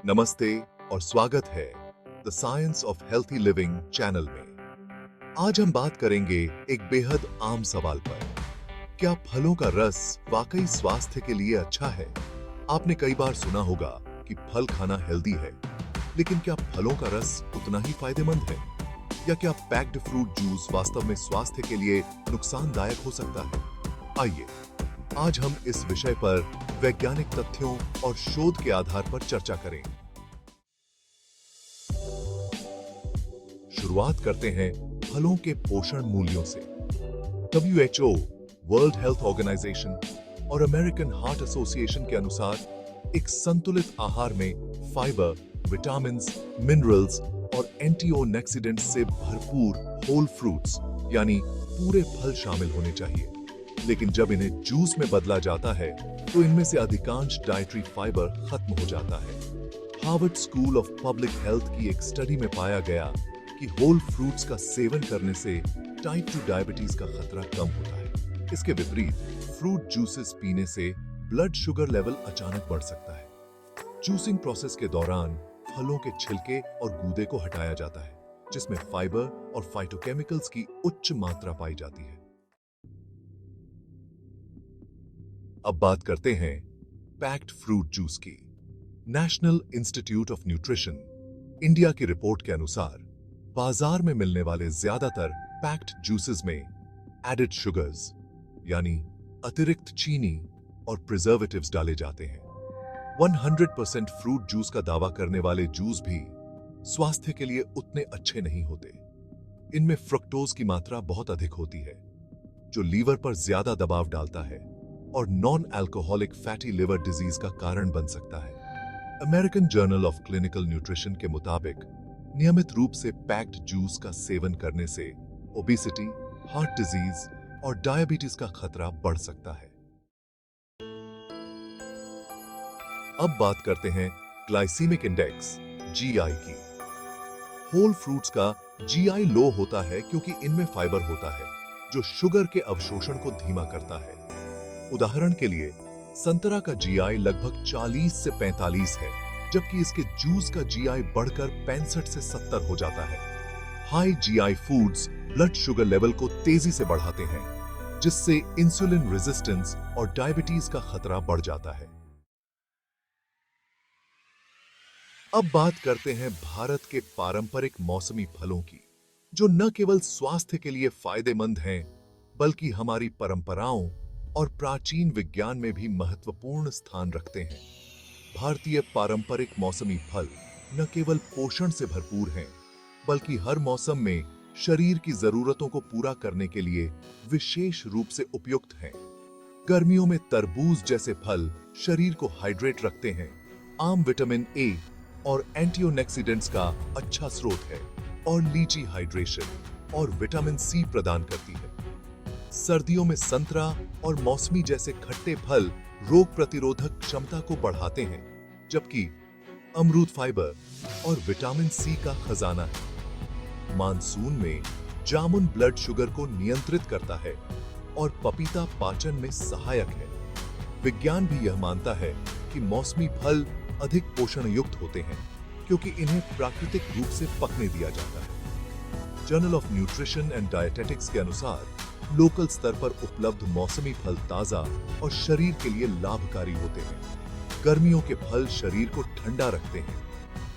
नमस्ते और स्वागत है the science of healthy living channel में। आज हम बात करेंगे एक बेहद आम सवाल पर। क्या फलों का रस वाकई स्वास्थ्य के लिए अच्छा है? आपने कई बार सुना होगा कि फल खाना हेल्दी है, लेकिन क्या फलों का रस उतना ही फायदेमंद है? या क्या पैक्ड फ्रूट जूस वास्तव में स्वास्थ्य के लिए नुकसानदायक हो सकता है? आइए आज हम इस विषय पर वैज्ञानिक तथ्यों और शोध के आधार पर चर्चा करें। शुरुआत करते हैं फलों के पोषण मूल्यों से। WHO, वर्ल्ड हेल्थ ऑर्गेनाइजेशन और अमेरिकन हार्ट एसोसिएशन के अनुसार एक संतुलित आहार में फाइबर, विटामिन्स, मिनरल्स और एंटीऑक्सीडेंट्स से भरपूर होल फ्रूट्स यानी पूरे फल शामिल होने चाहिए। लेकिन जब इन्हें जूस में बदला जाता है तो इनमें से अधिकांश डाइटरी फाइबर खत्म हो जाता है। Harvard school of public health की एक स्टडी में पाया गया कि होल फ्रूट्स का सेवन करने से टाइप 2 डायबिटीज का खतरा कम होता है। इसके विपरीत फ्रूट जूसेस पीने से ब्लड शुगर लेवल अचानक बढ़ सकता है। जूसिंग प्रोसेस के दौरान फलों के छिलके और गूदे को हटाया जाता है, जिसमें फाइबर और फाइटोकेमिकल्स की उच्च मात्रा पाई जाती है। अब बात करते हैं पैक्ड फ्रूट जूस की। National institute of nutrition India की रिपोर्ट के अनुसार बाजार में मिलने वाले ज्यादातर पैक्ड जूसेस में एडेड शुगर्स यानी अतिरिक्त चीनी और प्रिजर्वेटिव्स डाले जाते हैं। 100% फ्रूट जूस का दावा करने वाले जूस भी स्वास्थ्य के लिए उतने अच्छे नहीं होते। इनमें फ्रक्टोज की मात्रा बहुत अधिक होती है, जो लीवर पर ज्यादा दबाव डालता है और non alcoholic fatty liver disease का कारण बन सकता है। American journal of clinical nutrition के मुताबिक नियमित रूप से पैक्ड जूस का सेवन करने से ओबेसिटी, हार्ट डिजीज और डायबिटीज का खतरा बढ़ सकता है। अब बात करते हैं ग्लाइसीमिक इंडेक्स GI की। होल फ्रूट्स का GI लो होता है क्योंकि इनमें फाइबर होता है, जो शुगर के अवशोषण को धीमा करता है। उदाहरण के लिए संतरा का GI लगभग 40 से 45 है, जबकि इसके जूस का GI बढ़कर 65 से 70 हो जाता है। High GI foods blood sugar level को तेजी से बढ़ाते हैं, जिससे इंसुलिन रेजिस्टेंस और डायबिटीज का खतरा बढ़ जाता है। अब बात करते हैं भारत के पारंपरिक मौसमी फलों की, जो न केवल स्वास्थ्य के लिए फायदेमंद हैं, बल्कि हमारी परंपराओं और प्राचीन विज्ञान में भी महत्वपूर्ण स्थान रखते हैं। भारतीय पारंपरिक मौसमी फल न केवल पोषण से भरपूर हैं, बल्कि हर मौसम में शरीर की जरूरतों को पूरा करने के लिए विशेष रूप से उपयुक्त हैं। गर्मियों में तरबूज जैसे फल शरीर को हाइड्रेट रखते हैं। आम विटामिन A और एंटीऑक्सीडेंट्स का अच्छा स्रोत है, और लीची हाइड्रेशन और विटामिन C प्रदान करती है। सर्दियों में संतरा और मौसमी जैसे खट्टे फल रोग प्रतिरोधक क्षमता को बढ़ाते हैं, जबकि अमरूद फाइबर और विटामिन C का खजाना है। मानसून में जामुन ब्लड शुगर को नियंत्रित करता है और पपीता पाचन में सहायक है। विज्ञान भी यह मानता है कि मौसमी फल अधिक पोषण युक्त होते हैं, क्योंकि इन्हें प्राकृतिक रूप से पकने दिया जाता है। Journal of nutrition and dietetics के अनुसार लोकल स्तर पर उपलब्ध मौसमी फल ताजा और शरीर के लिए लाभकारी होते हैं। गर्मियों के फल शरीर को ठंडा रखते हैं,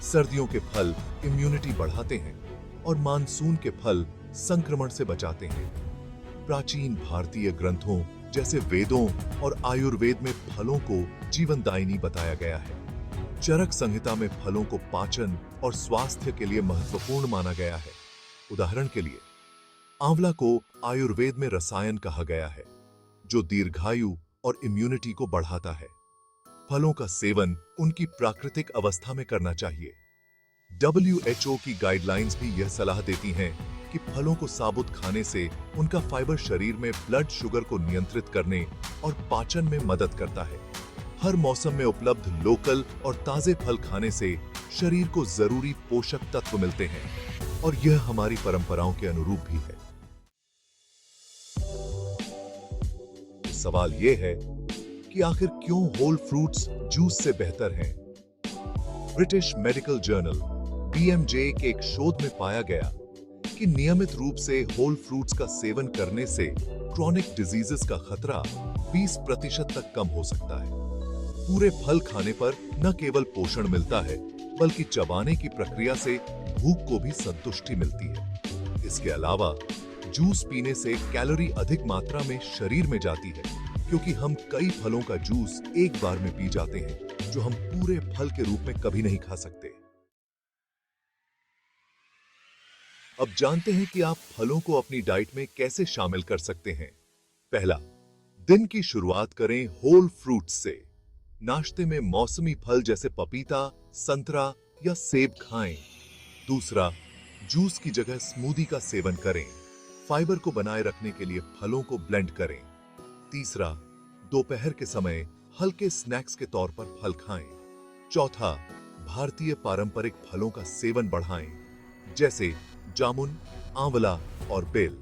सर्दियों के फल इम्यूनिटी बढ़ाते हैं और मानसून के फल संक्रमण से बचाते हैं। प्राचीन भारतीय ग्रंथों जैसे वेदों और आयुर्वेद में फलों को जीवनदायिनी बताया गया है। चरक संहिता में फलों को पाचन और स्वास्थ्य के लिए महत्वपूर्ण माना गया है। उदाहरण के लिए आंवला को आयुर्वेद में रसायन कहा गया है, जो दीर्घायु और इम्यूनिटी को बढ़ाता है। फलों का सेवन उनकी प्राकृतिक अवस्था में करना चाहिए। WHO की गाइडलाइंस भी यह सलाह देती हैं कि फलों को साबुत खाने से उनका फाइबर शरीर में ब्लड शुगर को नियंत्रित करने और पाचन में मदद करता है। हर मौसम में उपलब्ध लोकल और ताजे फल खाने से शरीर को जरूरी पोषक तत्व मिलते हैं, और यह हमारी परंपराओं के अनुरूप भी है। सवाल यह है कि आखिर क्यों होल फ्रूट्स जूस से बेहतर हैं? ब्रिटिश मेडिकल जर्नल BMJ के एक शोध में पाया गया कि नियमित रूप से होल फ्रूट्स का सेवन करने से क्रॉनिक डिजीजेस का खतरा 20% तक कम हो सकता है। पूरे फल खाने पर न केवल पोषण मिलता है, बल्कि चबाने की प्रक्रिया से भूख को भी संतुष्टि मिलती है। इसके अलावा जूस पीने से कैलोरी अधिक मात्रा में शरीर में जाती है, क्योंकि हम कई फलों का जूस एक बार में पी जाते हैं, जो हम पूरे फल के रूप में कभी नहीं खा सकते। अब जानते हैं कि आप फलों को अपनी डाइट में कैसे शामिल कर सकते हैं। पहला, दिन की शुरुआत करें होल फ्रूट्स से। नाश्ते में मौसमी फल जैसे पपीता, संतरा या सेब खाएं। दूसरा, जूस की जगह स्मूदी का सेवन करें। फाइबर को बनाए रखने के लिए फलों को ब्लेंड करें। तीसरा, दोपहर के समय हल्के स्नैक्स के तौर पर फल खाएं। चौथा, भारतीय पारंपरिक फलों का सेवन बढ़ाएं, जैसे जामुन, आंवला और बेल।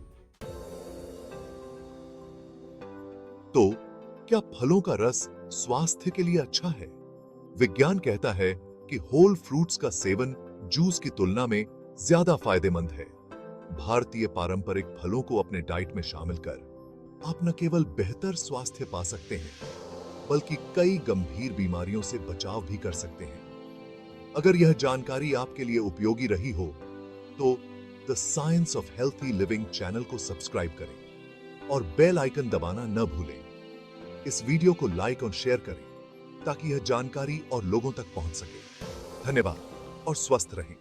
तो क्या फलों का रस स्वास्थ्य के लिए अच्छा है? विज्ञान कहता है कि होल फ्रूट्स का सेवन जूस की तुलना में ज्यादा फायदेमंद है। भारतीय पारंपरिक फलों को अपने डाइट में शामिल कर आप न केवल बेहतर स्वास्थ्य पा सकते हैं, बल्कि कई गंभीर बीमारियों से बचाव भी कर सकते हैं। अगर यह जानकारी आपके लिए उपयोगी रही हो, तो the science of healthy living channel को सब्सक्राइब करें और बेल आइकन दबाना न भूलें। इस वीडियो को लाइक और शेयर करें ताकि यह जानकारी और लोगों तक पहुंच सके। धन्यवाद और स्वस्थ रहें।